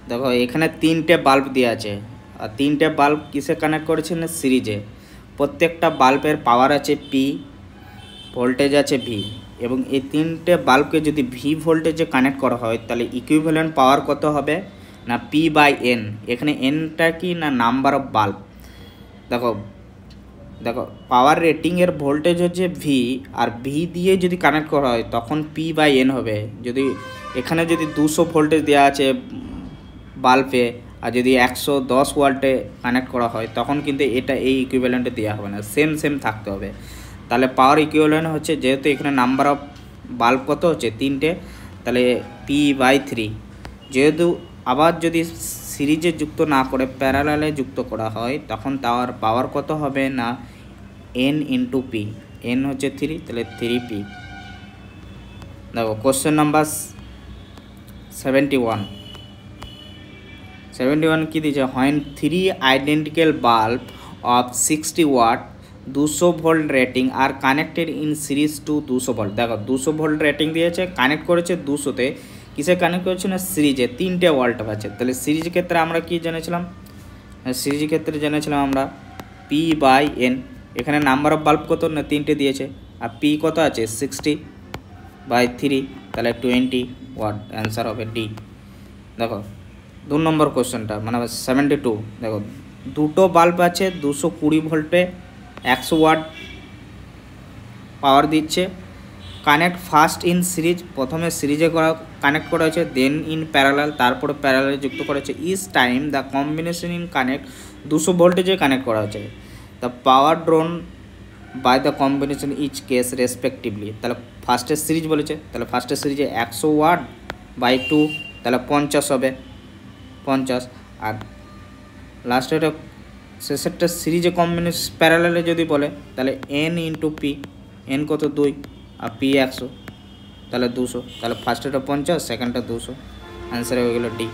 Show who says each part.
Speaker 1: দেখো এখানে তিনটে বাল্ব দেওয়া আছে, আর তিনটে বাল্ব কিসে কানেক্ট করেছে না সিরিজে। প্রত্যেকটা বাল্বের পাওয়ার আছে পি, ভোল্টেজ আছে ভি, এবং এই তিনটে বাল্বকে যদি ভি ভোল্টেজে কানেক্ট করা হয় তাহলে ইকুইভ্যালেন্ট পাওয়ার কত হবে না পি বাই এন। এখানে এনটা কি না নাম্বার অফ বাল্ব। দেখো দেখো পাওয়ার রেটিংয়ের ভোল্টেজ হচ্ছে ভি, আর ভি দিয়ে যদি কানেক্ট করা হয় তখন পি বাই এন হবে। যদি এখানে যদি 200 ভোল্টেজ দেওয়া আছে বাল্বে, আর যদি 110 ওয়াল্টে কানেক্ট করা হয় তখন কিন্তু এটা এই ইকুইভ্যালেন্টে দেওয়া হবে না, সেম থাকতে হবে। তাহলে পাওয়ার ইকুইভ্যালেন্ট হচ্ছে, যেহেতু এখানে নাম্বার অফ বাল্ব কত হচ্ছে তিনটে, তাহলে পি বাই 3। যেহেতু আবার যদি সিরিজে যুক্ত না করে প্যারালালে যুক্ত করা হয় তখন তার পাওয়ার কত হবে না এন ইন্টু পি। এন হচ্ছে 3, তাহলে 3p। দেখো কোশ্চেন নাম্বার 71 কি দিয়েছে, when 3 identical bulb of 60 watt 200 volt rating আর connected in series to 200 volt. দেখো 200 ভোল্ট রেটিং দিয়েছে, কানেক্ট করেছে 200-তে, কিসে কানেক্ট করেছে না সিরিজে, তিনটে ওয়াল্ট আছে। তাহলে সিরিজ ক্ষেত্রে আমরা কি জেনেছিলাম, সিরিজ ক্ষেত্রে জেনেছিলাম আমরা পি বাই এন। এখানে নাম্বার অফ বাল্ব কত না তিনটে দিয়েছে, আর পি কত আছে 60/3, তাহলে 20 ওয়াট। অ্যান্সার হবে ডি। দেখো 2 নম্বর কোশ্চেনটা মানে 72। দেখো দুটো বাল্ব আছে 220 ভোল্টে 100 ওয়াট পাওয়ার দিচ্ছে। কানেক্ট ফার্স্ট ইন সিরিজ, প্রথমে সিরিজে কানেক্ট করা হয়েছে, দেন ইন প্যারালাল, তারপরে প্যারালালে যুক্ত করা হয়েছে। Each time the combination in connect 200 ভোল্টেজে কানেক্ট করা হয়েছে। The power drawn by the combination each case respectively. তাহলে ফার্স্টের সিরিজ বলেছে, তাহলে ফার্স্টের সিরিজে 100 ওয়াট বাই 2, তাহলে 50 হবে 50। আর লাস্টেরটা শেষেরটা সিরিজে কম্বিনেশন প্যারালালে যদি বলে তাহলে এন ইন্টু পি। এন কত 2 আর পি 100, তাহলে 200। তাহলে ফার্স্টেরটা 50, সেকেন্ডটা 200। অ্যান্সার হয়ে গেল ডি।